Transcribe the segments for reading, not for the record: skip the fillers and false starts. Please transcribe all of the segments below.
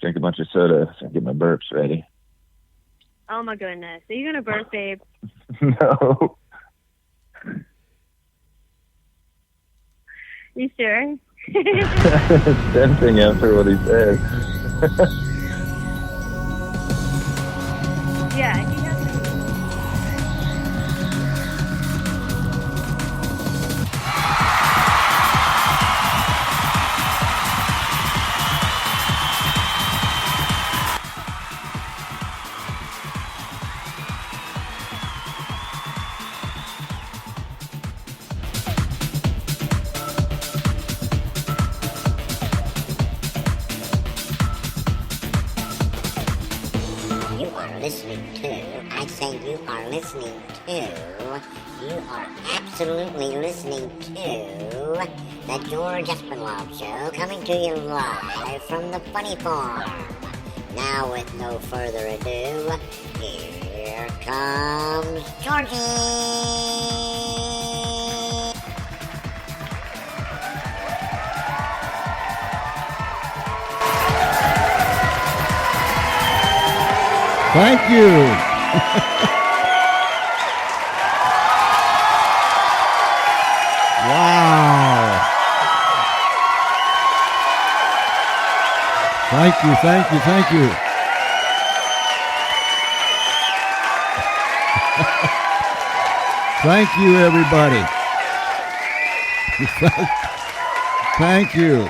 drink a bunch of soda and get my burps ready. Oh my goodness. Are you going to burp, babe? No. You sure? It's tempting after what he said. Yeah, he has to. Absolutely listening to the George Espenlaub Show, coming to you live from the Funny Farm. Now, with no further ado, here comes Georgie. Thank you. Wow. Thank you. Thank you, everybody. Thank you.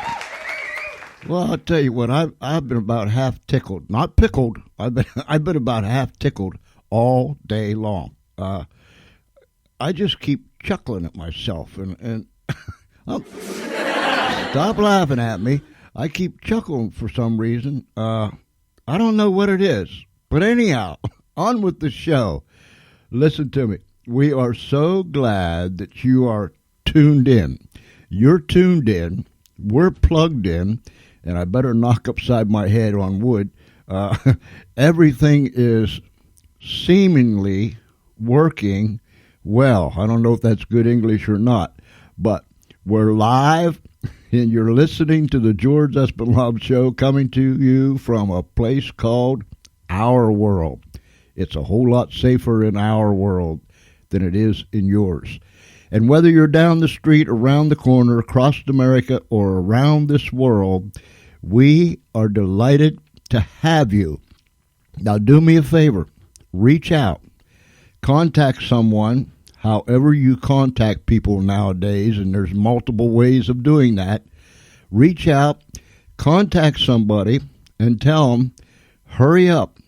Well, I'll tell you what, I've been about half tickled, not pickled. I've been about half tickled all day long. I just keep chuckling at myself, and stop laughing at me. I keep chuckling for some reason. I don't know what it is, but anyhow, on with the show. Listen to me. We are so glad that you are tuned in. You're tuned in. We're plugged in, and I better knock upside my head on wood. Everything is seemingly working well. I don't know if that's good English or not, but we're live, and you're listening to the George Espenlaub Show, coming to you from a place called Our World. It's a whole lot safer in our world than it is in yours. And whether you're down the street, around the corner, across America, or around this world, we are delighted to have you. Now, do me a favor. Reach out. Contact someone, however you contact people nowadays, and there's multiple ways of doing that. Reach out, contact somebody, and tell them, hurry up.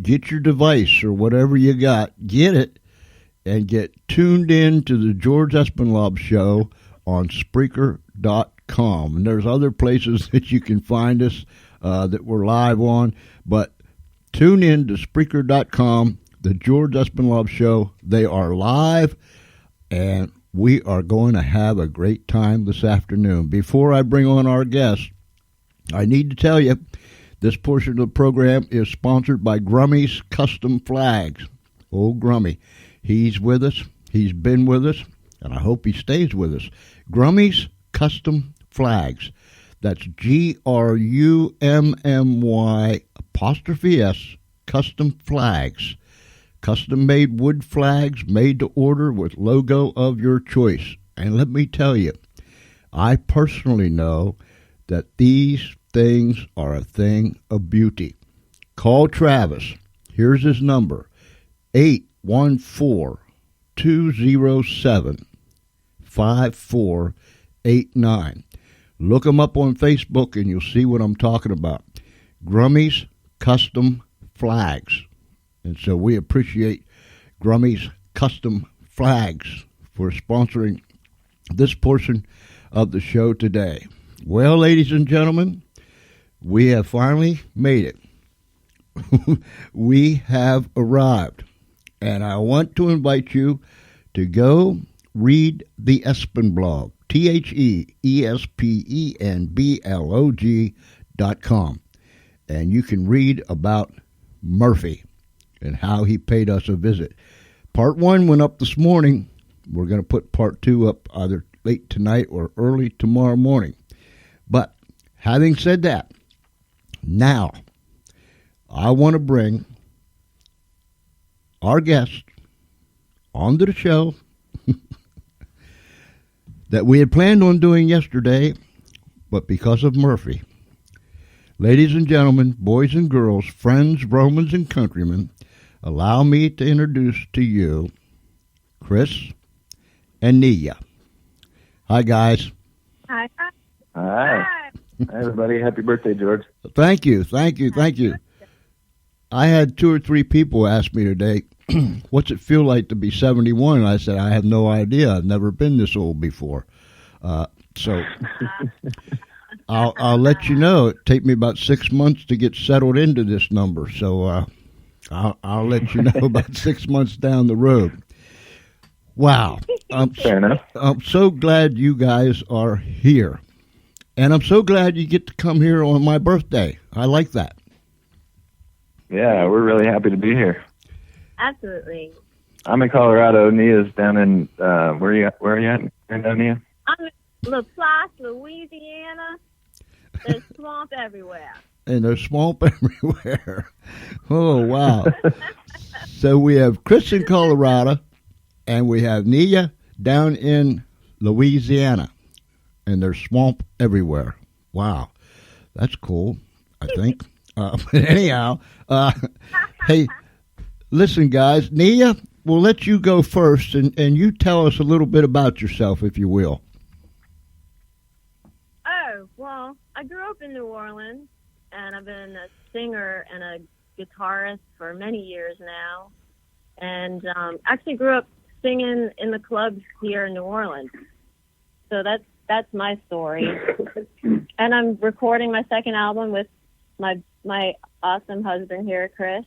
Get your device or whatever you got. Get it. And get tuned in to the George Espenlaub Show on Spreaker.com. And there's other places that you can find us that we're live on. But tune in to Spreaker.com, the George Espenlaub Show. They are live, and we are going to have a great time this afternoon. Before I bring on our guest, I need to tell you, this portion of the program is sponsored by Grummy's Custom Flags. Old Grummy. He's with us. He's been with us, and I hope he stays with us. Grummy's Custom Flags. That's GRUMMY''S Custom Flags. Custom-made wood flags made to order with logo of your choice. And let me tell you, I personally know that these things are a thing of beauty. Call Travis. Here's his number, 814-207-5489. Look him up on Facebook and you'll see what I'm talking about. Grummy's Custom Flags. And so we appreciate Grummy's Custom Flags for sponsoring this portion of the show today. Well, ladies and gentlemen, we have finally made it. We have arrived. And I want to invite you to go read the Espenblog, TheEspenblog.com. And you can read about Murphy and how he paid us a visit. Part 1 went up this morning. We're going to put part 2 up either late tonight or early tomorrow morning. But having said that, Now, I want to bring our guest onto the show that we had planned on doing yesterday, but because of Murphy. Ladies and gentlemen, boys and girls, friends, Romans, and countrymen, allow me to introduce to you Kris and Nia. Hi, guys. Hi. Hi. Hi, everybody. Happy birthday, George. Thank you. I had 2 or 3 people ask me today, what's it feel like to be 71? And I said, I have no idea. I've never been this old before. So I'll let you know. It take me about 6 months to get settled into this number. So I'll let you know about 6 months down the road. Wow. Fair enough. I'm so glad you guys are here. And I'm so glad you get to come here on my birthday. I like that. Yeah, we're really happy to be here. Absolutely. I'm in Colorado. Nia's down in where are you at? Nia? I'm in LaPlace, Louisiana. There's swamp everywhere. And there's swamp everywhere. Oh, wow. So we have Kris in Colorado, and we have Nia down in Louisiana. And there's swamp everywhere. Wow. That's cool, I think. But anyhow, hey, listen, guys. Nia, we'll let you go first, and you tell us a little bit about yourself, if you will. Oh, well, I grew up in New Orleans, and I've been a singer and a guitarist for many years now. And actually grew up singing in the clubs here in New Orleans. So that's my story. And I'm recording my second album with my awesome husband here, Kris.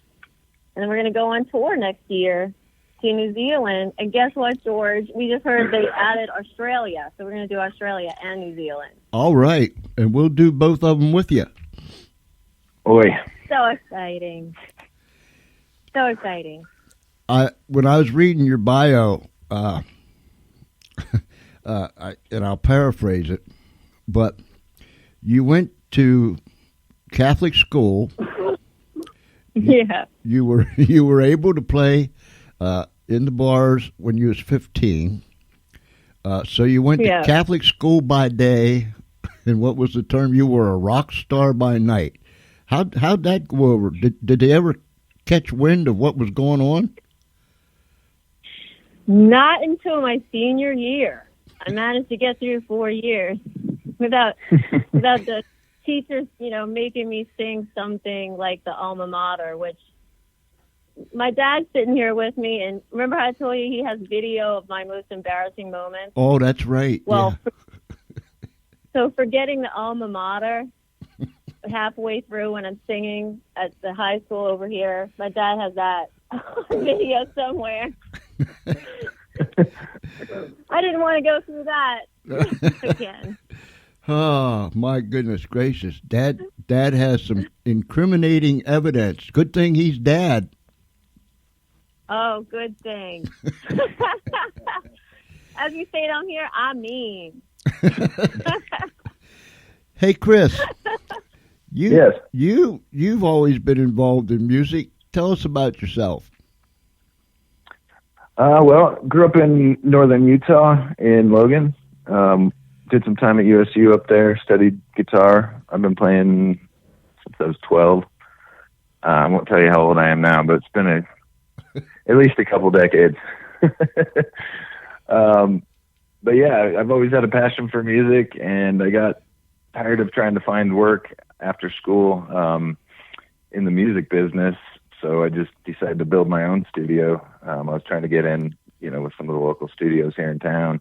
And then we're going to go on tour next year to New Zealand. And guess what, George? We just heard they added Australia. So we're going to do Australia and New Zealand. All right. And we'll do both of them with you. Oi. So exciting. So exciting. When I was reading your bio, and I'll paraphrase it, but you went to Catholic school. Yeah. You were able to play in the bars when you was 15. So you went to Catholic school by day, and what was the term? You were a rock star by night. How'd that go over? Did they ever catch wind of what was going on? Not until my senior year. I managed to get through 4 years without the teachers, making me sing something like the alma mater, which my dad's sitting here with me. And remember how I told you he has video of my most embarrassing moments? Oh, that's right. Well, yeah. So forgetting the alma mater, halfway through when I'm singing at the high school over here, my dad has that video somewhere. I didn't want to go through that again. Oh, my goodness gracious. Dad has some incriminating evidence. Good thing he's dad. Oh, good thing. As we say down here, I mean. Hey, Kris. Yes. You've always been involved in music. Tell us about yourself. Well, grew up in northern Utah in Logan. Did some time at USU up there, studied guitar. I've been playing since I was 12. I won't tell you how old I am now, but it's been at least a couple decades. But yeah, I've always had a passion for music, and I got tired of trying to find work after school in the music business. So I just decided to build my own studio. I was trying to get in, with some of the local studios here in town.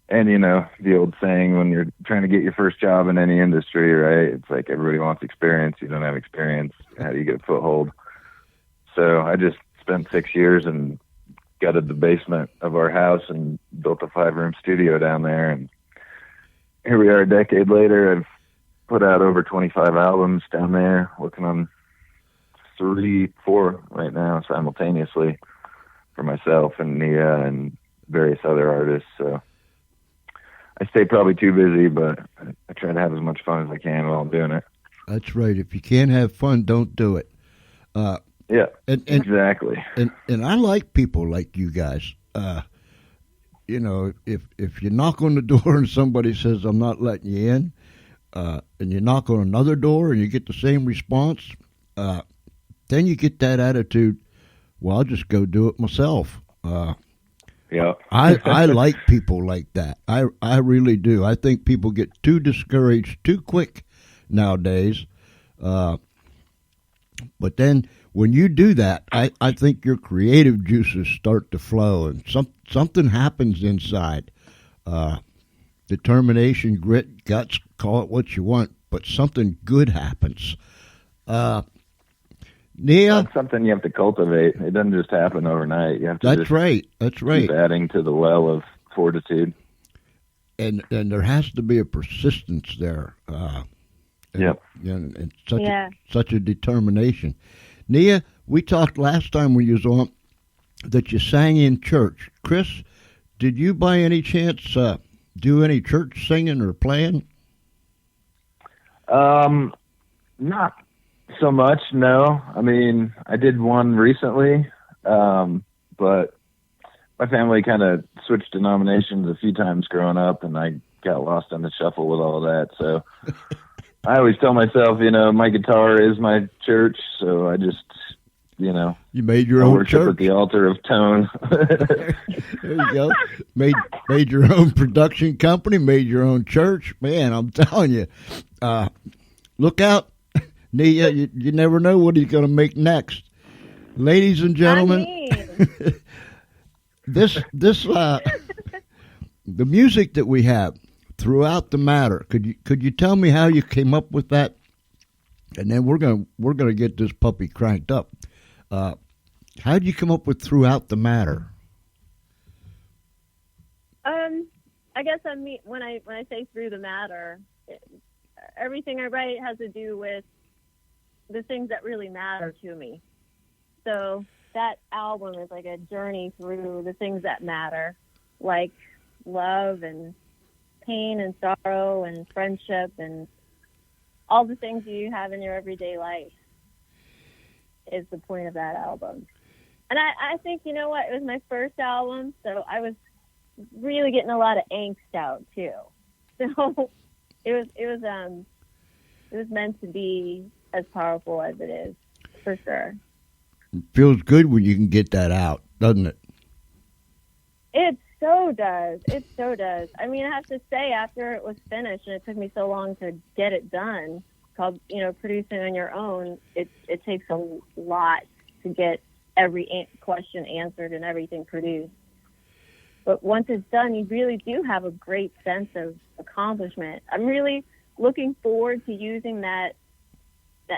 And, the old saying, when you're trying to get your first job in any industry, right? It's like everybody wants experience. You don't have experience. How do you get a foothold? So I just spent 6 years and gutted the basement of our house and built a 5-room studio down there. And here we are a decade later. I've put out over 25 albums down there, working on 3-4 right now simultaneously for myself and Nia and various other artists. So I stay probably too busy, but I try to have as much fun as I can while I'm doing it. That's right. If you can't have fun, don't do it. Yeah, and exactly. And I like people like you guys. You know, if you knock on the door and somebody says, "I'm not letting you in," and you knock on another door and you get the same response, then you get that attitude, well, I'll just go do it myself. Yeah. I like people like that. I really do. I think people get too discouraged too quick nowadays. But then when you do that, I think your creative juices start to flow and something happens inside. Determination, grit, guts, call it what you want, but something good happens. Nia? That's something you have to cultivate. It doesn't just happen overnight. You have to That's right. keep adding to the well of fortitude. And there has to be a persistence there. Yep. And such a determination. Nia, we talked last time when you was on that you sang in church. Kris, did you by any chance do any church singing or playing? Not so much, no. I mean, I did one recently, but my family kind of switched denominations a few times growing up, and I got lost in the shuffle with all that. So I always tell myself, my guitar is my church, so I just, you made your own worship church at the altar of tone. There you go. Made your own production company, made your own church. Man, I'm telling you, look out, Nia. You never know what he's going to make next. Ladies and gentlemen, the music that we have throughout the matter. Could you tell me how you came up with that? And then we're gonna get this puppy cranked up. How did you come up with throughout the matter? I guess when I say through the matter, everything I write has to do with the things that really matter to me. So that album is like a journey through the things that matter, like love and pain and sorrow and friendship and all the things you have in your everyday life is the point of that album. And I think, you know what, it was my first album, so I was really getting a lot of angst out too. So it was meant to be as powerful as it is, for sure. It feels good when you can get that out, doesn't it? It so does. It so does. I mean, I have to say, after it was finished, and it took me so long to get it done, called, producing on your own, it takes a lot to get every question answered and everything produced. But once it's done, you really do have a great sense of accomplishment. I'm really looking forward to using that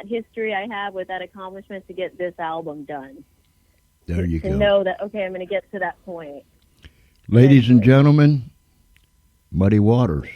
history I have with that accomplishment to get this album done. There you go. To know that, okay, I'm going to get to that point. Ladies and gentlemen, Muddy Waters.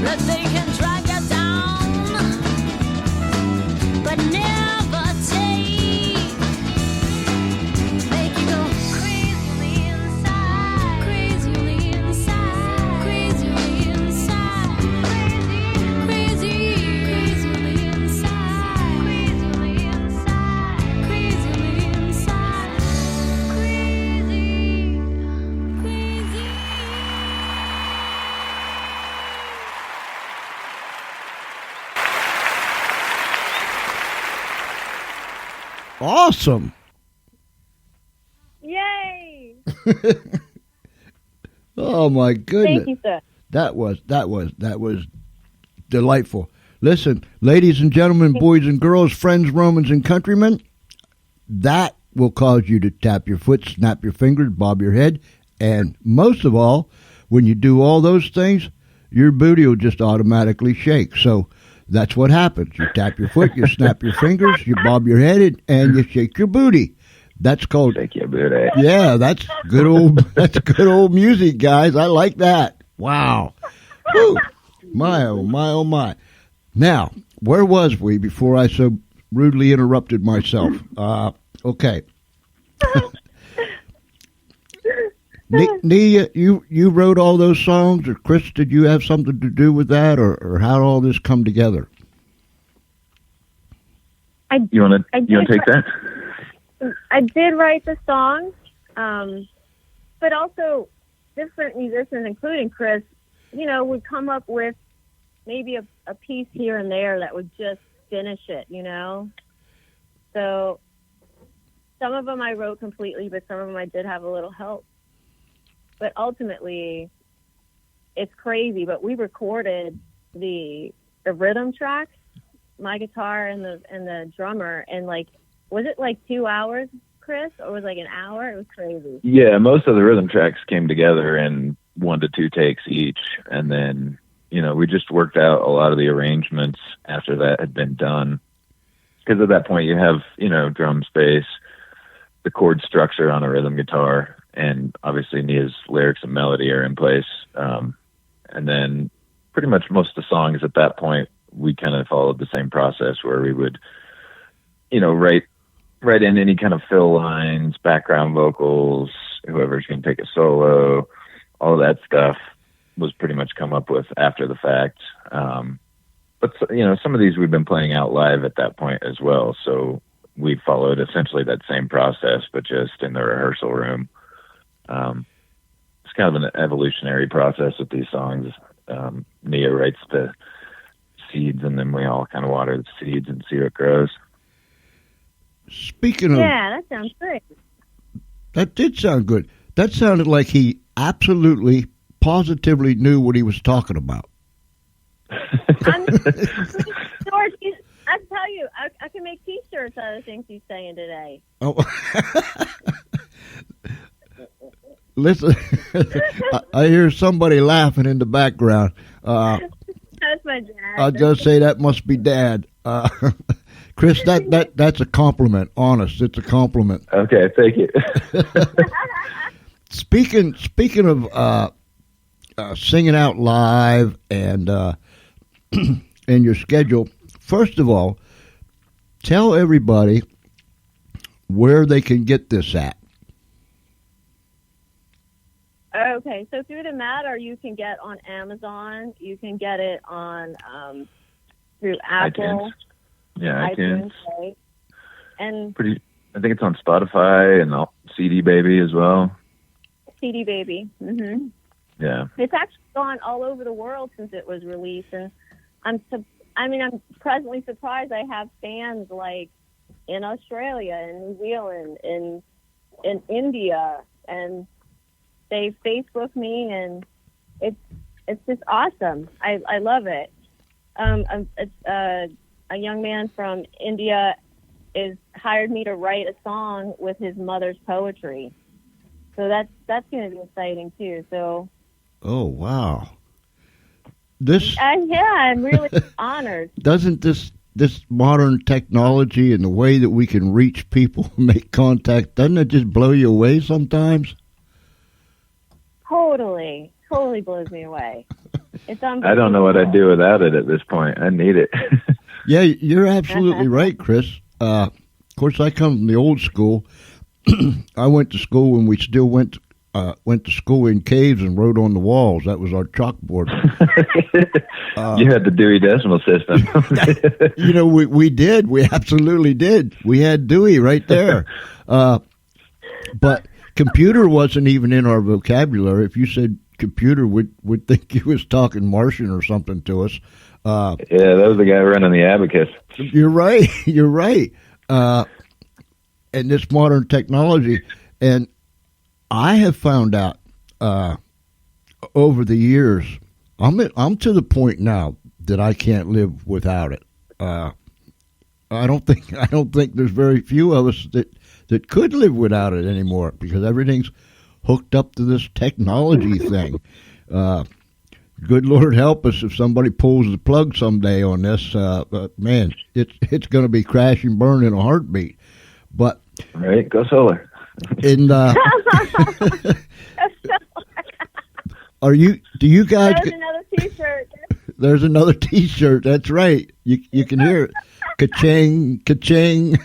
that they can drag you down, but never take. Make you go crazily inside, crazily inside, crazily inside, crazy, crazily inside, crazily inside, crazily inside, crazy, crazy. Awesome. Yay! Oh my goodness. Thank you, sir. That was delightful. Listen, ladies and gentlemen, boys and girls, friends, Romans, and countrymen, that will cause you to tap your foot, snap your fingers, bob your head, and most of all, when you do all those things, your booty will just automatically shake. So that's what happens. You tap your foot, you snap your fingers, you bob your head, and you shake your booty. That's called. Thank you, booty. Yeah, that's good old music, guys. I like that. Wow. Whew. My, oh, my, oh, my. Now, where was we before I so rudely interrupted myself? Okay. Nia, you wrote all those songs, or Kris, did you have something to do with that, or how did all this come together? You want to take that? I did write the songs, but also different musicians, including Kris, would come up with maybe a piece here and there that would just finish it, So some of them I wrote completely, but some of them I did have a little help. But ultimately, it's crazy. But we recorded the rhythm tracks, my guitar and the drummer, and was it 2 hours, Kris, or was it an hour? It was crazy. Yeah, most of the rhythm tracks came together in 1 to 2 takes each, and then we just worked out a lot of the arrangements after that had been done. Because at that point you have drum space, the chord structure on a rhythm guitar, and obviously Nia's lyrics and melody are in place. And then pretty much most of the songs at that point, we kind of followed the same process where we would, write in any kind of fill lines, background vocals, whoever's going to take a solo, all of that stuff was pretty much come up with after the fact. But some of these we've been playing out live at that point as well. So we followed essentially that same process, but just in the rehearsal room. It's kind of an evolutionary process with these songs. Nia writes the seeds, and then we all kind of water the seeds and see what grows. Speaking of... Yeah, that sounds great. That did sound good. That sounded like he absolutely, positively knew what he was talking about. George, I tell you, I can make T-shirts out of the things he's saying today. Oh. Listen, I hear somebody laughing in the background. That's my dad. I'll just say that must be Dad. Kris, that's a compliment. Honest, it's a compliment. Okay, thank you. Speaking of singing out live and your schedule, first of all, tell everybody where they can get this at. Okay, so through the Matter, you can get on Amazon. You can get it on through Apple. iTunes. Yeah, iTunes. Right? And I think it's on Spotify and CD Baby as well. CD Baby. Mm-hmm. Yeah. It's actually gone all over the world since it was released, and I'm presently surprised I have fans in Australia and New Zealand and in India, and they Facebook me, and it's just awesome. I love it. A young man from India hired me to write a song with his mother's poetry, so that's going to be exciting too. So. Oh wow! I'm really honored. Doesn't this modern technology and the way that we can reach people, make contact, doesn't it just blow you away sometimes? Totally blows me away. It's unbelievable. I don't know what I'd do without it at this point. I need it. Yeah, you're absolutely right, Chris. Of course, I come from the old school. I went to school when we still went to school in caves and wrote on the walls. That was our chalkboard. You had the Dewey Decimal System. We did. We absolutely did. We had Dewey right there. But computer wasn't even in our vocabulary. If you said computer, we'd think you was talking Martian or something to us. Yeah, that was the guy running the abacus. You're right. You're right. And this modern technology, and I have found out over the years, I'm to the point now that I can't live without it. I don't think there's very few of us that could live without it anymore, because everything's hooked up to this technology thing. Good Lord help us if somebody pulls the plug someday on this. Man, it's going to be crash and burn in a heartbeat. But right, go solar. In do you guys? There's another T-shirt. There's another T-shirt. That's right. You can hear it. Ka-ching, ka-ching.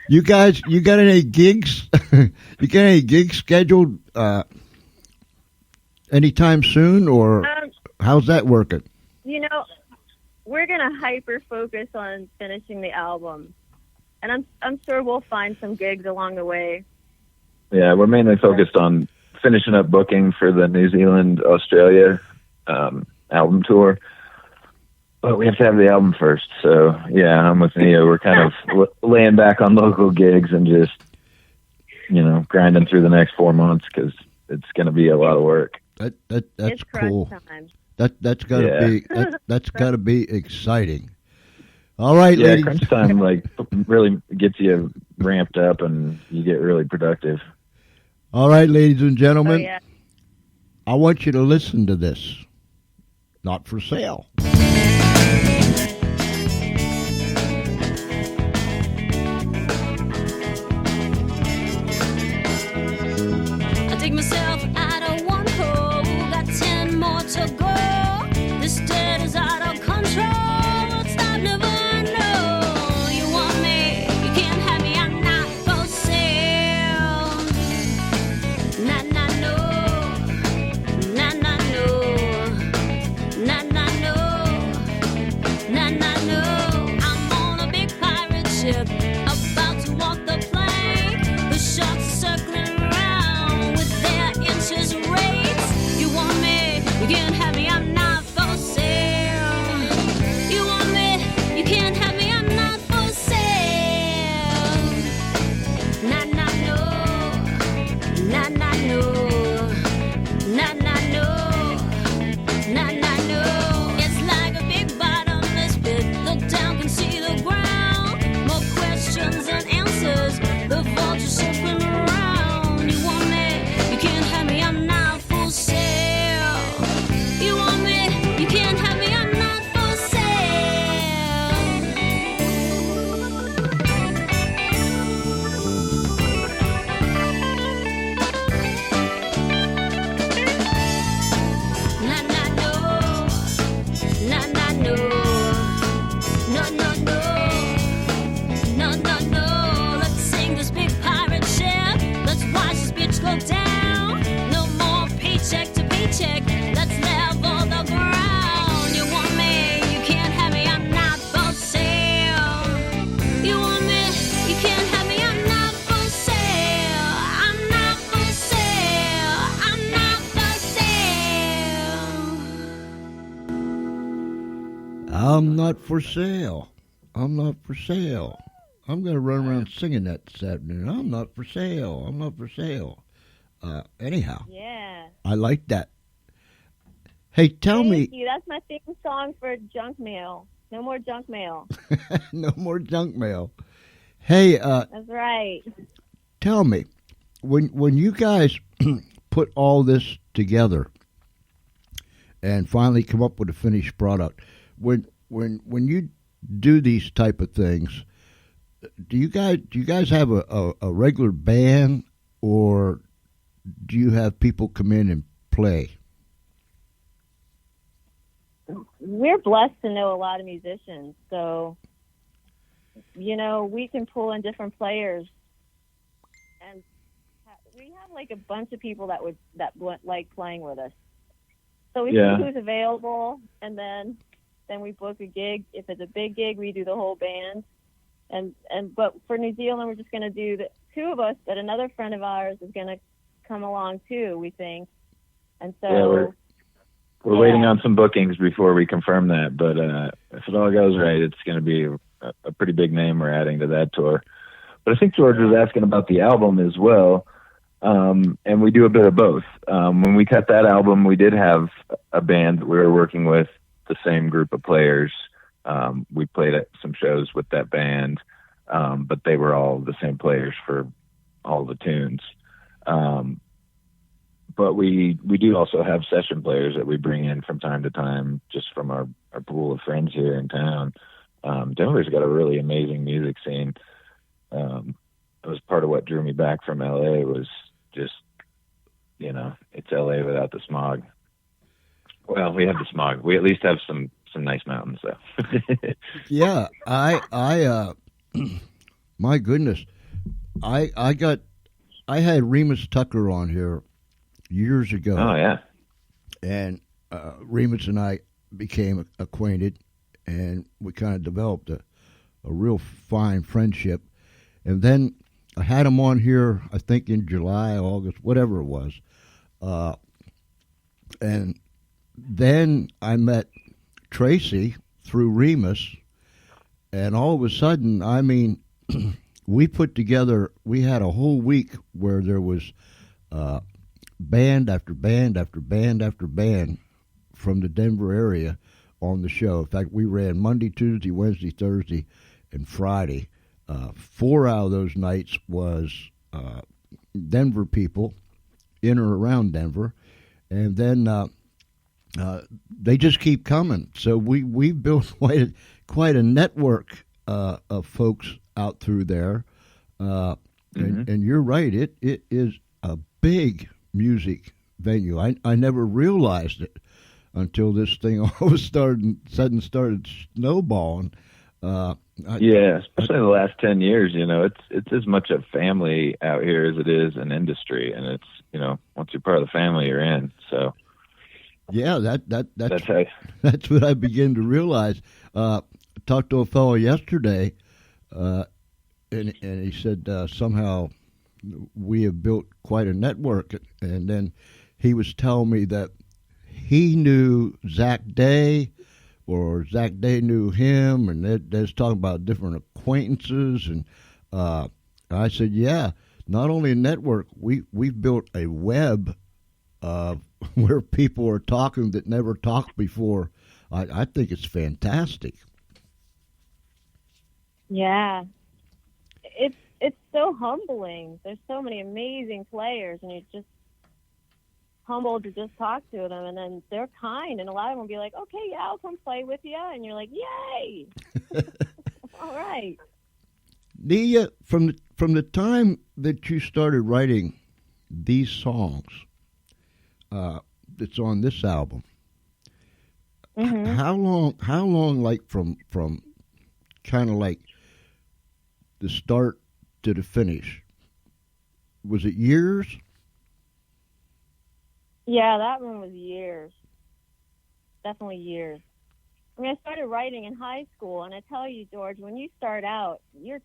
You guys, you got any gigs? You got any gigs scheduled anytime soon, or how's that working? We're gonna hyper focus on finishing the album, and I'm sure we'll find some gigs along the way. Yeah, we're mainly focused on finishing up booking for the New Zealand, Australia album tour. But we have to have the album first. So, yeah, I'm with Neo. We're kind of laying back on local gigs and just, grinding through the next 4 months, because it's going to be a lot of work. That's it's cool. Time. That's got to be that's got to be exciting. All right, yeah, ladies. crunch time really gets you ramped up and you get really productive. All right, ladies and gentlemen, I I want you to listen to this. Not for sale. I dig myself out of one hole, got 10 more to go. This state is out of control. Won't stop, never know. You want me, you can't have me. I'm not for sale. Nah, nah, no. Nah, nah, no. Nah, nah, no. Nah, nah, no. I'm on a big pirate ship, about to walk the plank. The sharks circling around with their interest rates. You want me, you can't have me. I'm not for sale. You want me, you can't have me. I'm not for sale. Nah, nah, no. Nah, nah, no. Nah, nah, no. Nah, nah, no. It's like a big bottomless pit. Look down, can see the ground. More questions than answers. The vultures circling around. You want me, you can't have me. I'm not for sale. You want me, you can't have me. I'm not for sale. Nah, nah, no. Nah, nah, no. No, no, no. No, no, no. Let's sing this big pirate ship. Let's watch this bitch go down. No more paycheck to paycheck. Let's level the ground. You want me, you can't have me. I'm not for sale. You want me, you can't have me. I'm not for sale. I'm not for sale. I'm not for sale. I'm not for sale. I'm not for sale. I'm going to run around singing that this afternoon. I'm not for sale. I'm not for sale. Anyhow, Yeah. I like that. Hey, tell Thank me. you. That's my theme song for junk mail. No more junk mail. No more junk mail. Hey, That's right. tell me, when you guys put all this together and finally come up with a finished product, when you do these type of things, do you guys have a regular band, or do you have people come in and play? we're blessed to know a lot of musicians. So, we can pull in different players, and we have like a bunch of people that like playing with us. So we see who's available, and then we book a gig. If it's a big gig, we do the whole band. But for New Zealand, we're just going to do the two of us, but another friend of ours is going to come along too, we think. And so we're waiting on some bookings before we confirm that, but if it all goes right, it's going to be a pretty big name we're adding to that tour. But I think George was asking about the album as well, and we do a bit of both. When we cut that album, we did have a band that we were working with, the same group of players. We played at some shows with that band, but they were all the same players for all the tunes. But we do also have session players that we bring in from time to time, just from our pool of friends here in town. Denver's got a really amazing music scene. It was part of what drew me back from LA was just, it's LA without the smog. Well, we have the smog. We at least have some nice mountains, though. Yeah, I my goodness, I had Remus Tucker on here years ago. Oh yeah, and Remus and I became acquainted, and we kind of developed a real fine friendship. And then I had him on here, I think in July, August, whatever it was, and then I met Tracy through Remus, and all of a sudden, I mean, we had a whole week where there was band after band after band after band from the Denver area on the show. In fact, we ran Monday, Tuesday, Wednesday, Thursday, and Friday. 4 out of those nights was Denver people in or around Denver, and then they just keep coming. So we built quite a network of folks out through there, and you're right. It is a big music venue. I never realized it until this thing all of a sudden started snowballing. Especially in the last 10 years, it's as much a family out here as it is an industry, and it's, once you're part of the family, you're in. So yeah, that's what I began to realize. I talked to a fellow yesterday, and he said somehow we have built quite a network, and then he was telling me that he knew Zach Day, or Zach Day knew him, and they're talking about different acquaintances. And I said, yeah, not only a network, we've built a web where people are talking that never talked before. I think it's fantastic. Yeah, it's so humbling. There's so many amazing players, and you're just humbled to just talk to them, and then they're kind, and a lot of them will be like, okay, yeah, I'll come play with you, and you're like, yay. All right. From the time that you started writing these songs that's on this album, how long like from kind of like the start to the finish, was it years? Yeah, that one was years. Definitely years. I mean, I started writing in high school, and I tell you, George, when you start out, you're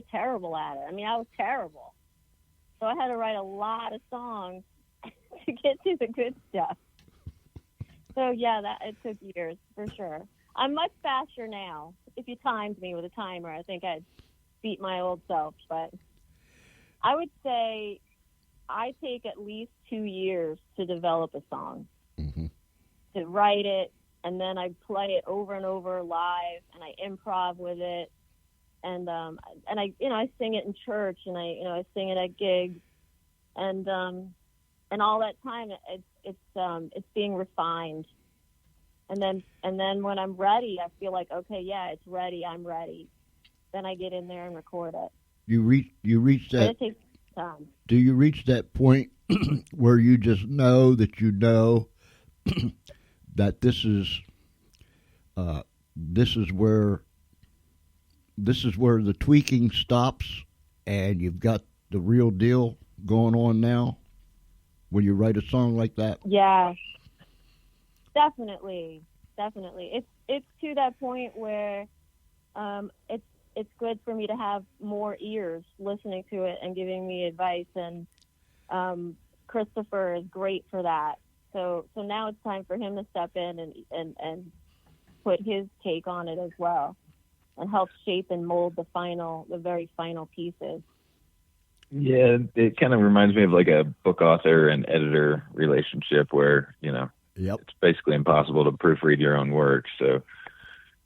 terrible at it. I mean, I was terrible. So I had to write a lot of songs to get to the good stuff. So, yeah, it took years, for sure. I'm much faster now. If you timed me with a timer, I think I'd beat my old self. But I would say I take at least 2 years to develop a song, to write it, and then I play it over and over live, and I improv with it, and I sing it in church, and I sing it at gigs, and all that time it's being refined, and then when I'm ready, I feel like, okay, yeah, it's ready, I'm ready. Then I get in there and record it. You reach that. But it takes time. Do you reach that point where you just know that you know that this is this is where the tweaking stops, and you've got the real deal going on now when you write a song like that? Yeah, definitely. It's to that point where it's good for me to have more ears listening to it and giving me advice, and Christopher is great for that. So now it's time for him to step in and put his take on it as well, and help shape and mold the very final pieces. Yeah, it kind of reminds me of like a book author and editor relationship where, you know, Yep. it's basically impossible to proofread your own work. So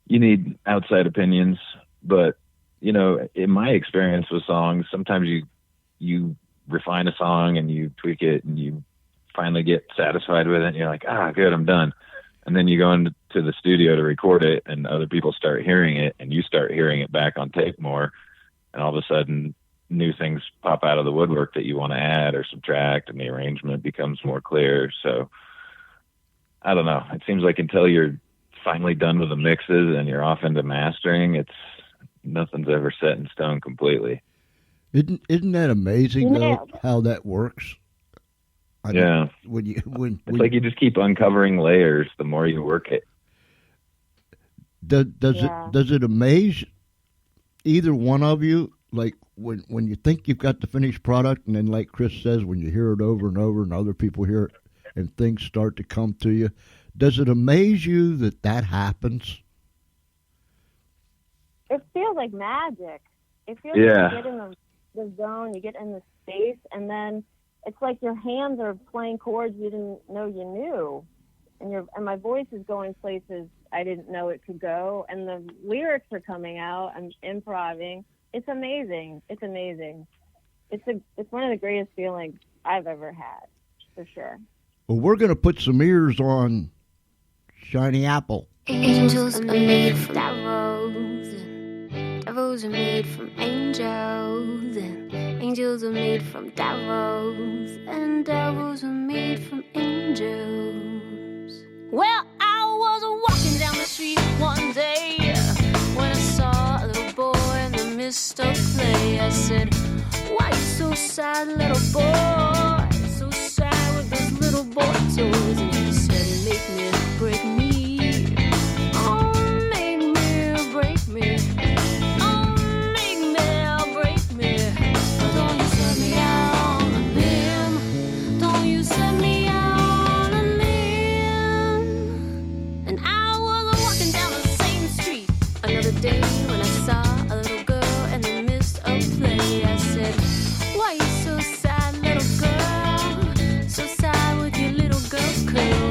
you need outside opinions. But, you know, in my experience with songs, sometimes you refine a song and you tweak it and you finally get satisfied with it and you're like, good, I'm done. And then you go into the studio to record it and other people start hearing it and you start hearing it back on tape more. And all of a sudden new things pop out of the woodwork that you want to add or subtract, and the arrangement becomes more clear. So I don't know. It seems like until you're finally done with the mixes and you're off into mastering, nothing's ever set in stone completely. Isn't that amazing though, how that works? Yeah. It's like you just keep uncovering layers the more you work it. Does it amaze either one of you? Like when you think you've got the finished product, and then like Kris says, when you hear it over and over and other people hear it and things start to come to you, does it amaze you that happens? It feels like magic. It feels like you get in the zone, you get in the space, and then it's like your hands are playing chords you didn't know you knew, and my voice is going places I didn't know it could go, and the lyrics are coming out. I'm improvising. It's amazing. It's amazing. It's one of the greatest feelings I've ever had, for sure. Well, we're going to put some ears on Shiny Apple. Angels are made from devils, devils are made from angels, and angels are made from devils, and devils are made from angels. Well, I was walking down the street one day when I saw a little boy in the midst of play. I said, "Why you so sad, little boy? So sad with those little boy toys." And he said, "Make me, break me, oh, make me, break me, oh, make me, break me. Don't you set me out on a limb, don't you set me out on a limb." And I was walking down the same street another day when I saw a little girl in the midst of play. I said, "Why you so sad, little girl? So sad with your little girl clothes."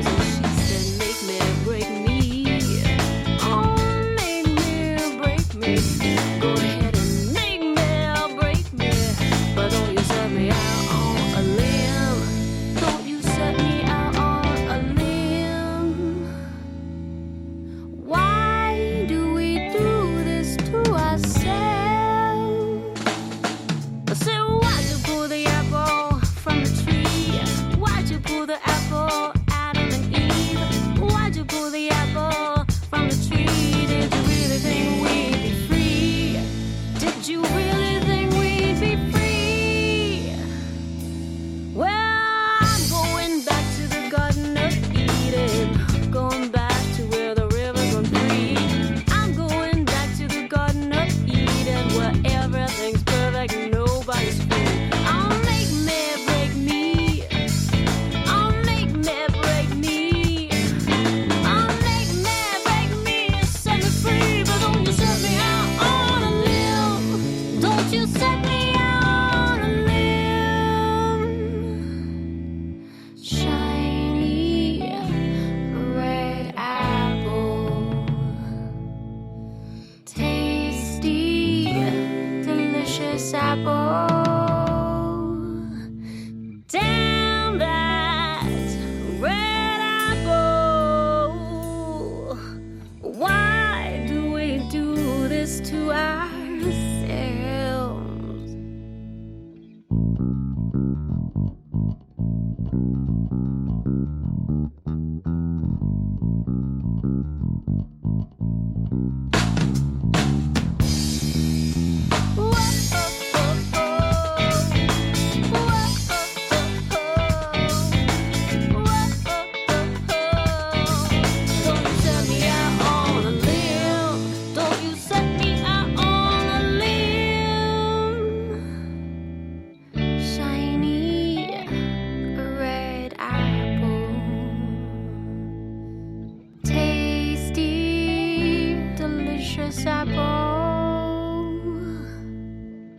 disciple.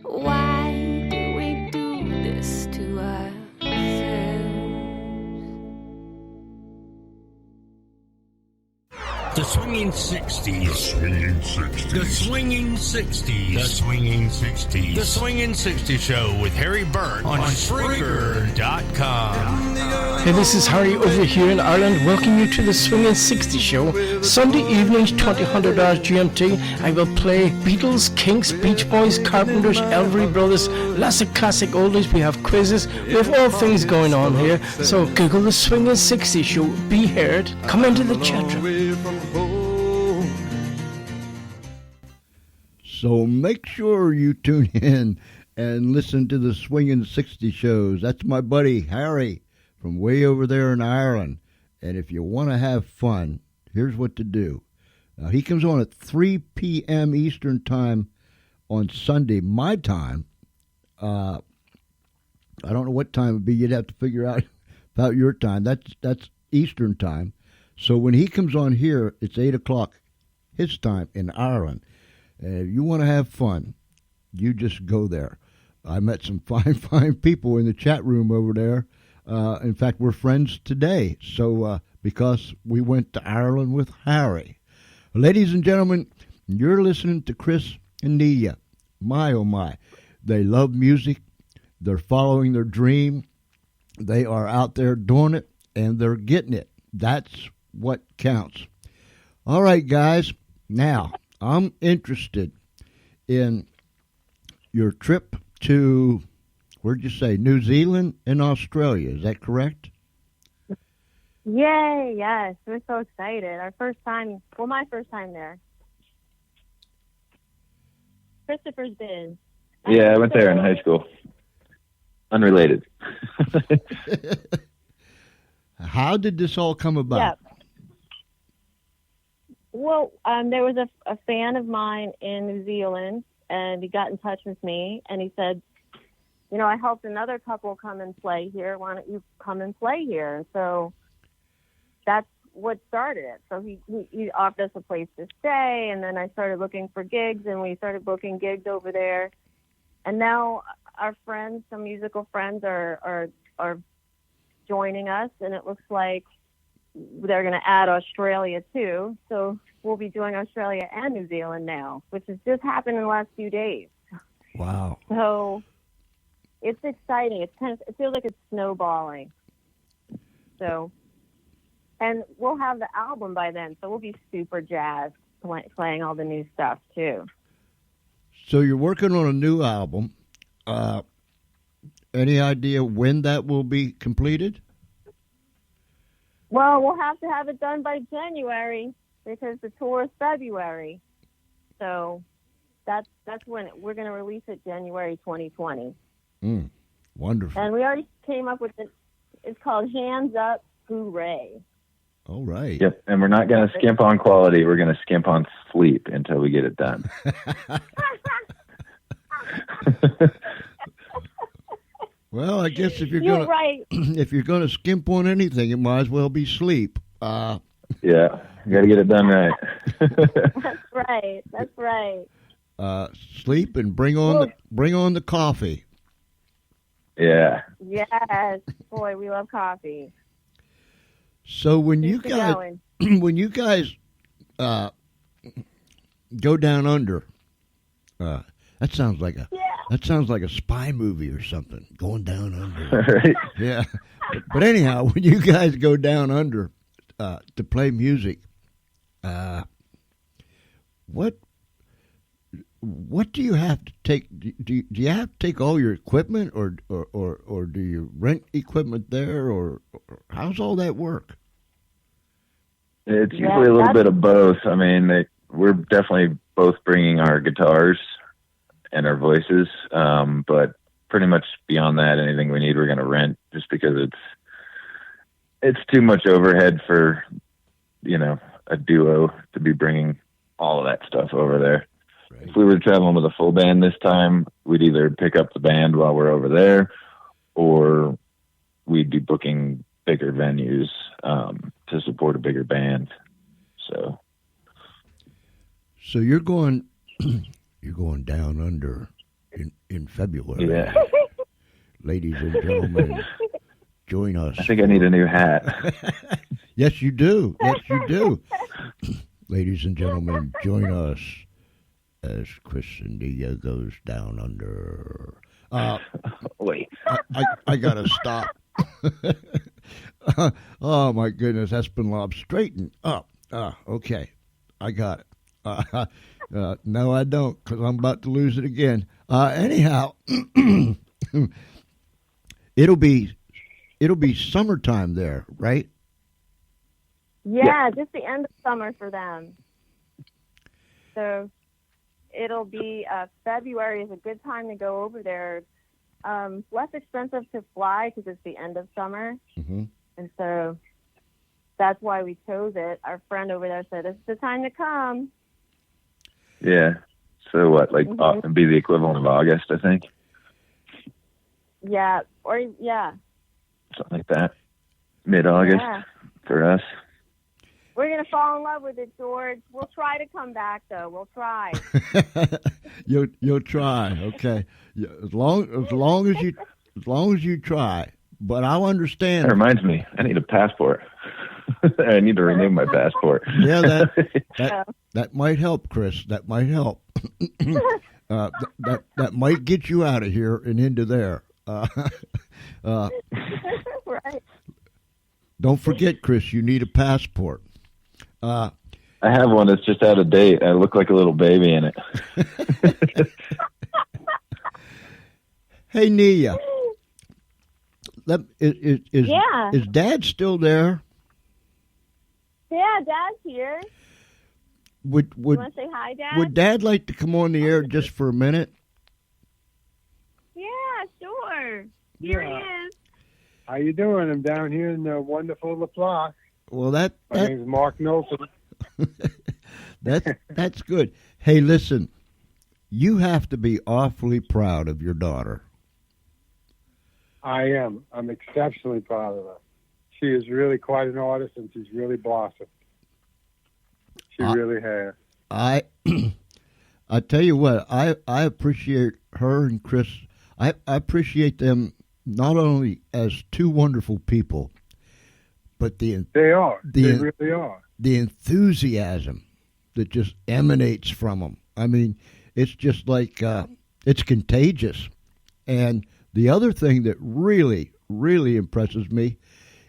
Why do we do this to ourselves? The Swinging 60s. The Swinging 60s. The Swinging 60s. The Swinging 60s Show with Harry Burt on Spreaker.com. Hey, this is Harry over here in Ireland. Welcome you to the Swinging 60 Show. Sunday evenings, 2000 hours GMT. I will play Beatles, Kinks, Beach Boys, Carpenters, Elvery Brothers, lots of classic oldies. We have quizzes. We have all things going on here. So Google the Swinging 60 Show. Be heard. Come into the chat room. So make sure you tune in and listen to the Swinging 60 shows. That's my buddy Harry from way over there in Ireland. And if you want to have fun, here's what to do. He comes on at 3 p.m. Eastern Time on Sunday, my time. I don't know what time it would be. You'd have to figure out about your time. That's Eastern Time. So when he comes on here, it's 8 o'clock his time in Ireland. And if you want to have fun, you just go there. I met some fine people in the chat room over there. In fact, we're friends today. So because we went to Ireland with Harry. Ladies and gentlemen, you're listening to Kris and Nia. My, oh my. They love music. They're following their dream. They are out there doing it, and they're getting it. That's what counts. All right, guys. Now, I'm interested in your trip to, where'd you say, New Zealand and Australia. Is that correct? Yay, yes. We're so excited. Our first time, well, my first time there. Christopher's been. Yeah, I went there in high school. Unrelated. How did this all come about? Yeah. Well, there was a fan of mine in New Zealand, and he got in touch with me, and he said, you know, I helped another couple come and play here. Why don't you come and play here? And so that's what started it. So he offered us a place to stay, and then I started looking for gigs, and we started booking gigs over there. And now our friends, some musical friends, are joining us, and it looks like they're going to add Australia too. So we'll be doing Australia and New Zealand now, which has just happened in the last few days. Wow. So it's exciting. It feels like it's snowballing. So, and we'll have the album by then, so we'll be super jazzed playing all the new stuff too. So you're working on a new album. Any idea when that will be completed? Well, we'll have to have it done by January because the tour is February. So that's when we're going to release it, January 2020. Wonderful. And we already came up with it. It's called Hands Up Hooray. All right. Yep, and we're not going to skimp on quality. We're going to skimp on sleep until we get it done. Well, I guess if you're You're gonna right. if you're gonna skimp on anything, it might as well be sleep. Yeah, you got to get it done right. That's right. Sleep and bring on the coffee. Yeah. Yes, boy, we love coffee. So when Keep you it guys going. when you guys go down under, that sounds like a spy movie or something. Going down under. Right. Yeah. But anyhow, when you guys go down under to play music, what do you have to take? Do you have to take all your equipment, or do you rent equipment there, or how's all that work? It's usually a little bit of both. I mean, we're definitely both bringing our guitars and our voices, but pretty much beyond that, anything we need, we're going to rent, just because it's too much overhead for, a duo to be bringing all of that stuff over there. Right. If we were traveling with a full band this time, we'd either pick up the band while we're over there, or we'd be booking bigger venues to support a bigger band. So you're going down under in February. Yeah. Ladies and gentlemen, join us. I think I need a new hat. Yes, you do. Yes, you do. Ladies and gentlemen, join us as Kris and Nia goes down under. Wait. I gotta stop. Oh my goodness, Espenlaub, straighten up. Okay, I got it. No, I don't, because I'm about to lose it again. Anyhow, it'll be summertime there, right? Yeah, just the end of summer for them. So it'll be February is a good time to go over there. Less expensive to fly because it's the end of summer. Mm-hmm. And so that's why we chose it. Our friend over there said, it's the time to come. Yeah. So what, like, it'd be the equivalent of August, I think? Yeah. Yeah. Something like that. Mid-August for us. We're going to fall in love with it, George. We'll try to come back, though. We'll try. You'll try, okay. Yeah, as long as you try. But I'll understand. That reminds me, I need a passport. I need to renew my passport. Yeah, that might help, Kris. That might help. That might get you out of here and into there. Right. Don't forget, Kris, you need a passport. I have one that's just out of date. I look like a little baby in it. Hey, Nia. Is Dad still there? Yeah, Dad's here. You want to say hi, Dad? Would Dad like to come on the air just for a minute? Yeah, sure. Here he is. How you doing? I'm down here in the wonderful LaPlace. Well, My name's Mark Nolting. that's good. Hey, listen, you have to be awfully proud of your daughter. I am. I'm exceptionally proud of her. She is really quite an artist, and she's really blossomed. She really has. I tell you what, I appreciate her and Kris. I appreciate them not only as two wonderful people, but they really are. The enthusiasm that just emanates from them. I mean, it's just like it's contagious. And the other thing that really, really impresses me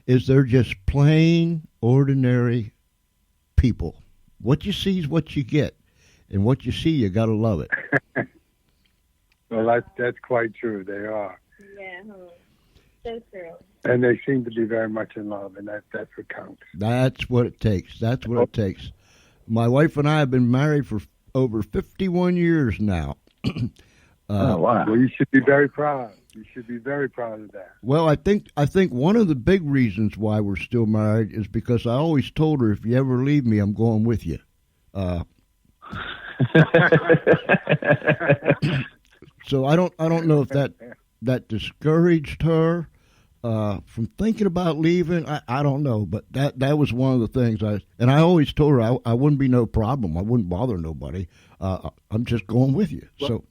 is they're just plain, ordinary people. What you see is what you get, and what you see, you got to love it. Well, that's quite true. They are. Yeah, so true. And they seem to be very much in love, and that's what counts. That's what it takes. That's what it takes. My wife and I have been married for over 51 years now. Oh, wow. Well, you should be very proud. You should be very proud of that. Well, I think one of the big reasons why we're still married is because I always told her, if you ever leave me, I'm going with you. So I don't know if that discouraged her from thinking about leaving. I don't know, but that was one of the things I always told her I wouldn't be no problem. I wouldn't bother nobody. I'm just going with you. So.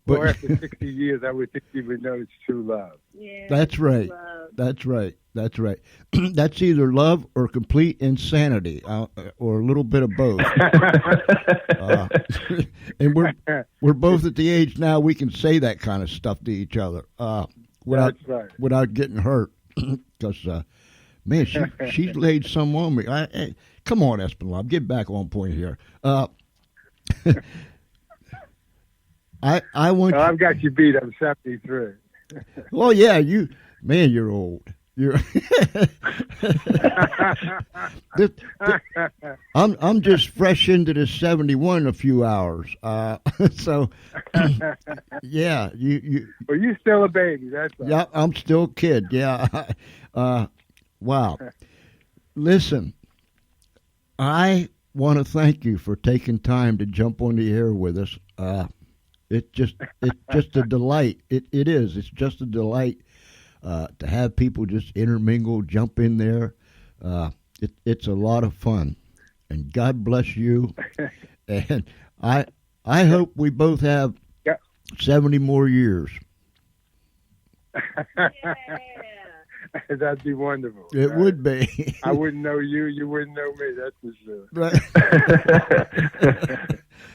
But after 60 years, I would think you would know it's true love. Yeah, that's right. Love. That's right. That's right. That's either love or complete insanity, or a little bit of both. And we're both at the age now we can say that kind of stuff to each other without getting hurt. Because man, she's laid some on me. Come on, Espenlaub, get back on point here. I want. I've got you beat. I'm 73. Well, yeah, you're old. I'm just fresh into this 71 in a few hours. So yeah, you. Well, you're still a baby. That's right. Yeah, I'm still a kid. Yeah. Wow. Listen, I want to thank you for taking time to jump on the air with us. It's just a delight. It is. It's just a delight to have people just intermingle, jump in there. It's a lot of fun, and God bless you. And I hope we both have 70 more years. That'd be wonderful. It would be. I wouldn't know you. You wouldn't know me. That's for sure. Right.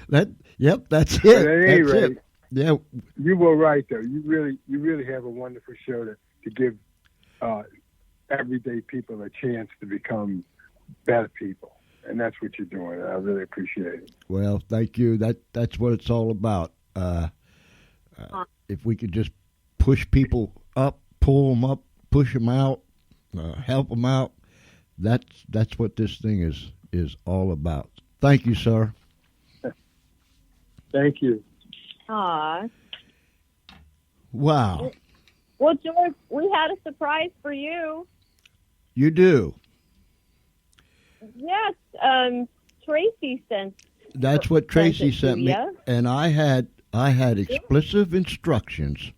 That's it. But at any That's rate, it. Yeah. You were right, though. You really have a wonderful show to give everyday people a chance to become better people, and that's what you're doing. I really appreciate it. Well, thank you. That's what it's all about. If we could just push people up, pull them up, push them out, help them out, that's what this thing is all about. Thank you, sir. Thank you. Aw. Wow. Well, George, we had a surprise for you. You do. Yes, Tracy sent. That's what Tracy sent me, you. and I had explicit instructions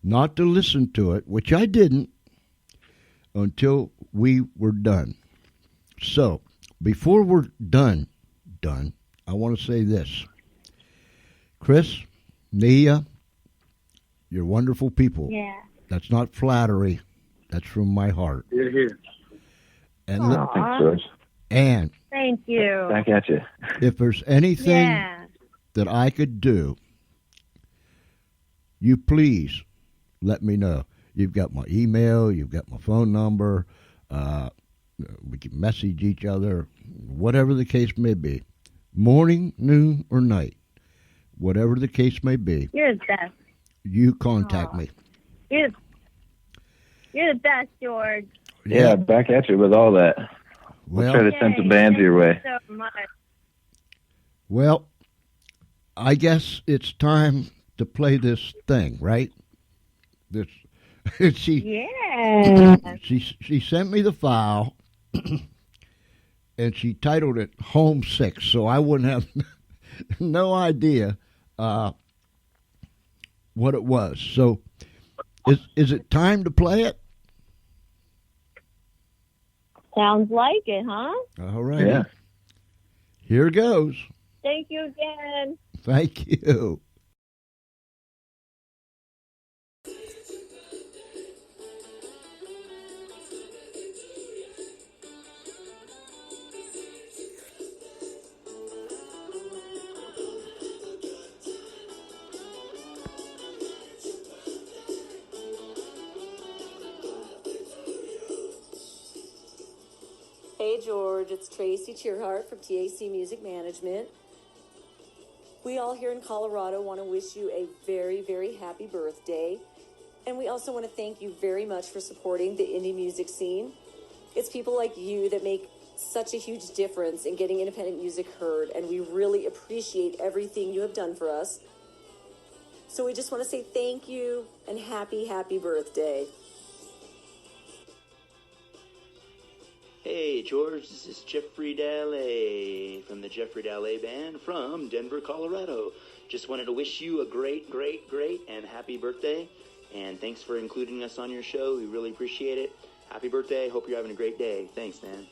not to listen to it, which I didn't until we were done. So, before we're done, I want to say this. Kris, Nia, you're wonderful people. Yeah. That's not flattery. That's from my heart. Yeah. And Thanks, George. and Thank you. Back at you. if there's anything Yeah. that I could do, you please let me know. You've got my email. You've got my phone number. We can message each other, whatever the case may be. Morning, noon, or night. Whatever the case may be, You're the best. you contact me. You're the best, George. Yeah, back at you with all that. We'll try Well, to send some bands your way. Thank you so much. well, I guess it's time to play this thing, right? This she Yeah. she sent me the file, and she titled it "Homesick," so I wouldn't have no idea what it was. So, is it time to play it? Sounds like it, huh? All right. Yeah. Here goes. Thank you again. Thank you. Hey George, it's Tracy Cheerhart from TAC Music Management. We all here in Colorado want to wish you a very, very happy birthday. And we also want to thank you very much for supporting the indie music scene. It's people like you that make such a huge difference in getting independent music heard, and we really appreciate everything you have done for us. So we just want to say thank you and happy, happy birthday. Hey, George, this is Jeffrey Dalle from the Jeffrey Dalle Band from Denver, Colorado. Just wanted to wish you a great, great, great and happy birthday. And thanks for including us on your show. We really appreciate it. Happy birthday. Hope you're having a great day. Thanks, man.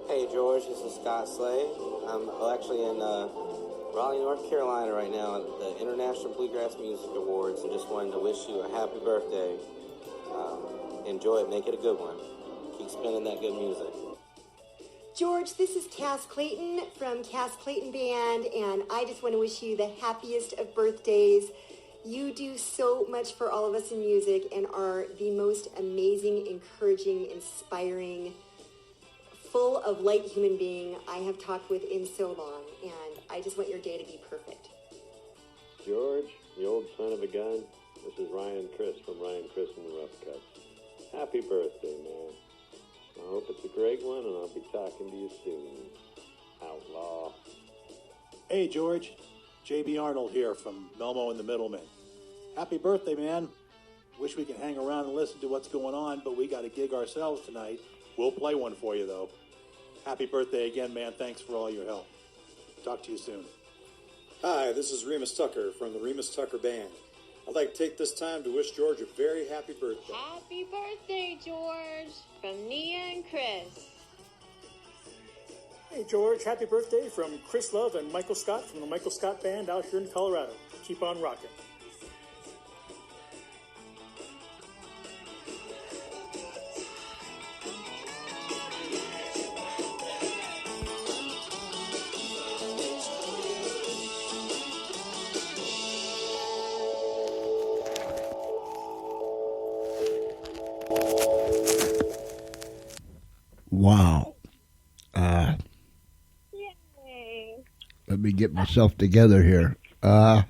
Hey, George, this is Scott Slay. I'm actually in Raleigh, North Carolina right now at the International Bluegrass Music Awards, and just wanted to wish you a happy birthday. Enjoy it. Make it a good one. Keep spinning that good music. George, this is Cass Clayton from Cass Clayton Band, and I just want to wish you the happiest of birthdays. You do so much for all of us in music and are the most amazing, encouraging, inspiring, full of light human being I have talked with in so long, and I just want your day to be perfect. George, you old son of a gun, this is Ryan Chris from Ryan Chris and the Rough Cuts. Happy birthday, man. I hope it's a great one, and I'll be talking to you soon. Outlaw. Hey, George. J.B. Arnold here from Melmo and the Middlemen. Happy birthday, man. Wish we could hang around and listen to what's going on, but we got a gig ourselves tonight. We'll play one for you, though. Happy birthday again, man. Thanks for all your help. Talk to you soon. Hi, this is Remus Tucker from the Remus Tucker Band. I'd like to take this time to wish George a very happy birthday. Happy birthday, George, from Nia and Kris. Hey, George, happy birthday from Chris Love and Michael Scott from the Michael Scott Band out here in Colorado. Keep on rocking. Wow. Yay. Let me get myself together here. Aw.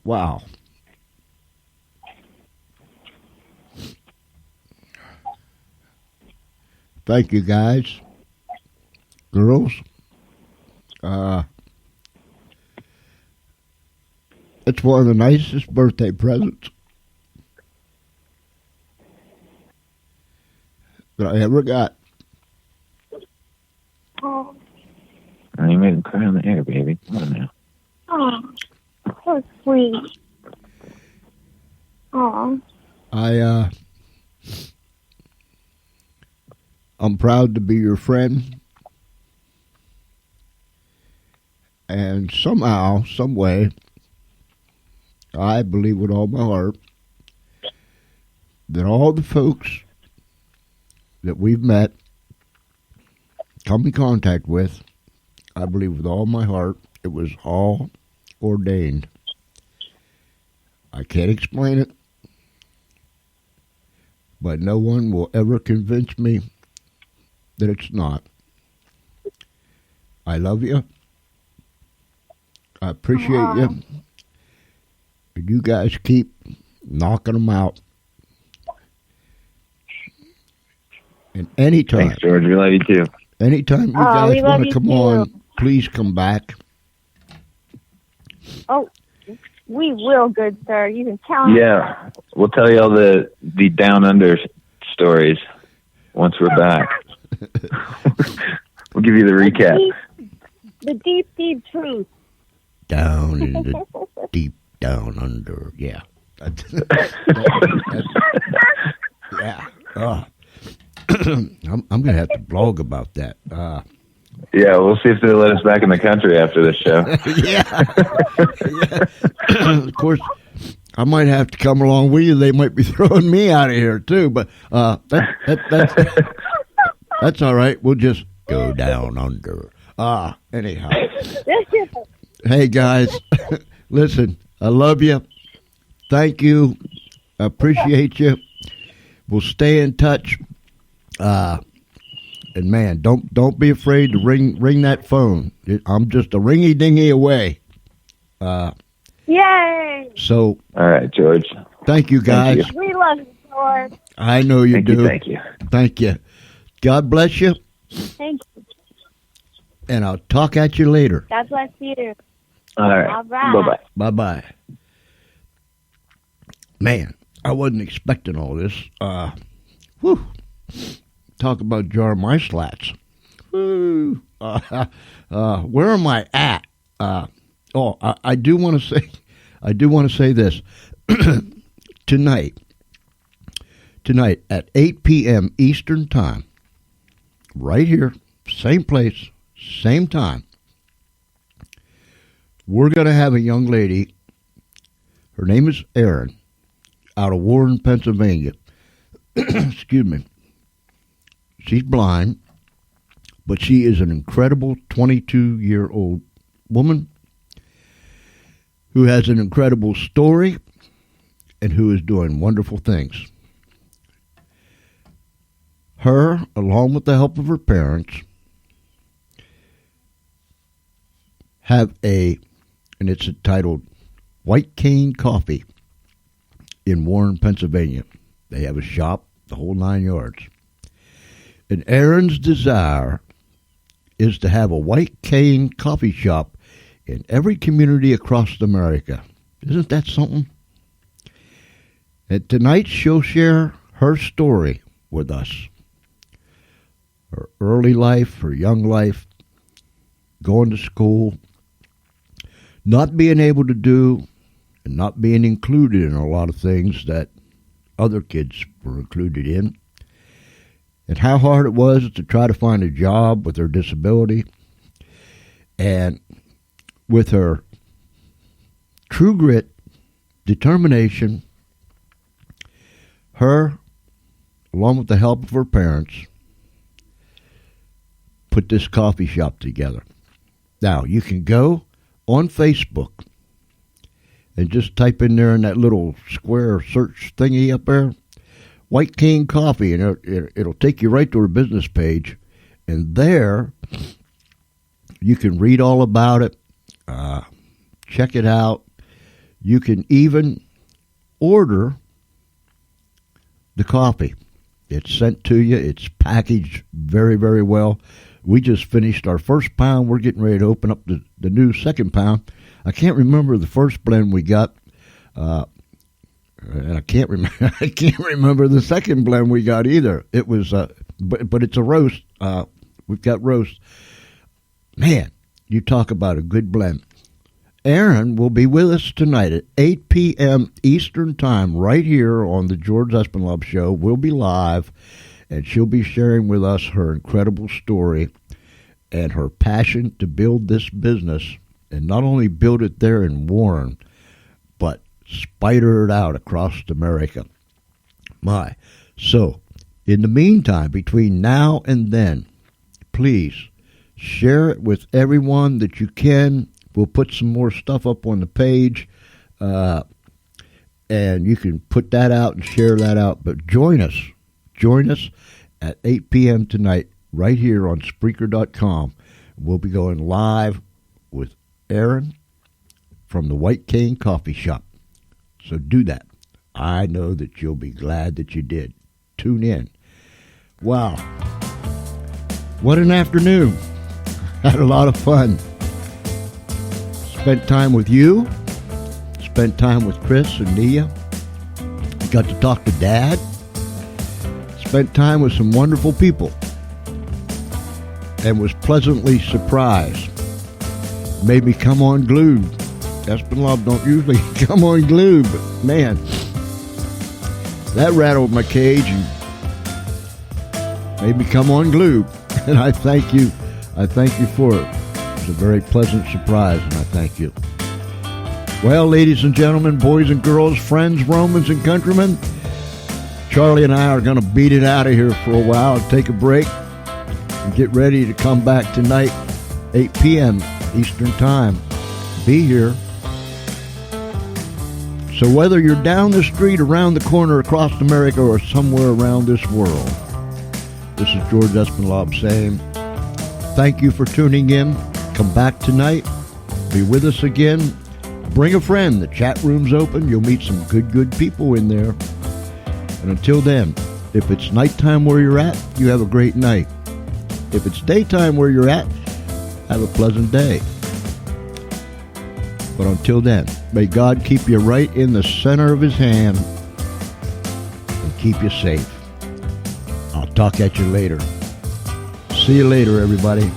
Wow. Thank you, guys. Girls. It's one of the nicest birthday presents that I ever got. Oh. You made him cry on the air, baby. Come on now. Oh. So sweet. Aw. I'm proud to be your friend. And somehow, some way, I believe with all my heart that all the folks that we've met, come in contact with, I believe with all my heart, it was all ordained. I can't explain it, but no one will ever convince me that it's not. I love you. I appreciate you. And you guys keep knocking them out. And anytime. Thanks, George. We love you too. Anytime you guys we love want to you come too. on, please come back. Oh, we will, good sir. You can count on Yeah, we'll tell you all the down under stories once we're back. We'll give you the recap. the deep truth. Down in the deep down under. Yeah. Yeah. I'm going to have to blog about that. Yeah, we'll see if they let us back in the country after this show. Yeah. Of course, I might have to come along with you. They might be throwing me out of here too, but that's all right. We'll just go down under. Anyhow. Hey guys, listen, I love you. Thank you. I appreciate you. We'll stay in touch. And man, don't be afraid to ring that phone. I'm just a ringy dingy away. Yay! So, all right, George. Thank you, guys. Thank We love you, George. I know you do. Thank you. Thank you. God bless you. Thank you. And I'll talk at you later. God bless you. All right. All right. Bye-bye. Bye-bye. Man, I wasn't expecting all this. Whew. Talk about jar my slats. Woo. Where am I at? I do want to say this. Tonight at 8 p.m. Eastern Time, right here, same place, same time, we're going to have a young lady. Her name is Erin, out of Warren, Pennsylvania. Excuse me. She's blind, but she is an incredible 22-year-old woman who has an incredible story and who is doing wonderful things. Her, along with the help of her parents, have and it's entitled White Cane Coffee in Warren, Pennsylvania. They have a shop, the whole 9 yards. And Erin's desire is to have a white cane coffee shop in every community across America. Isn't that something? And tonight she'll share her story with us. Her early life, her young life, going to school, not being able to do and not being included in a lot of things that other kids were included in, and how hard it was to try to find a job with her disability. And with her true grit, determination, her, along with the help of her parents, put this coffee shop together. Now, you can go on Facebook and just type in there in that little square search thingy up there, White King Coffee, and it'll take you right to her business page. And there, you can read all about it, check it out. You can even order the coffee. It's sent to you. It's packaged very, very well. We just finished our first pound. We're getting ready to open up the new second pound. I can't remember the first blend we got, and I can't remember the second blend we got either. It was, but it's a roast. We've got roast. Man, you talk about a good blend. Erin will be with us tonight at 8 p.m. Eastern Time right here on the George Espenlaub Show. We'll be live, and she'll be sharing with us her incredible story and her passion to build this business, and not only build it there in Warren, but spider it out across America. My. So, in the meantime, between now and then, please share it with everyone that you can. We'll put some more stuff up on the page, and you can put that out and share that out. But join us at 8 p.m. tonight right here on Spreaker.com. We'll be going live with Erin from the White Cane Coffee Shop. So do that. I know that you'll be glad that you did. Tune in. Wow. What an afternoon. Had a lot of fun. Spent time with you. Spent time with Kris and Nia. Got to talk to Dad. Spent time with some wonderful people. And was pleasantly surprised. Made me come unglued. Espenlaub don't usually come unglued, but man, that rattled my cage and made me come unglued. And I thank you. I thank you for it. It's a very pleasant surprise, and I thank you. Well, ladies and gentlemen, boys and girls, friends, Romans and countrymen, Charlie and I are going to beat it out of here for a while and take a break and get ready to come back tonight, 8 p.m. Eastern Time. Be here. So whether you're down the street, around the corner, across America, or somewhere around this world, this is George Espenlaub saying, thank you for tuning in. Come back tonight. Be with us again. Bring a friend. The chat room's open. You'll meet some good people in there. And until then, if it's nighttime where you're at, you have a great night. If it's daytime where you're at, have a pleasant day. But until then, may God keep you right in the center of his hand and keep you safe. I'll talk at you later. See you later, everybody.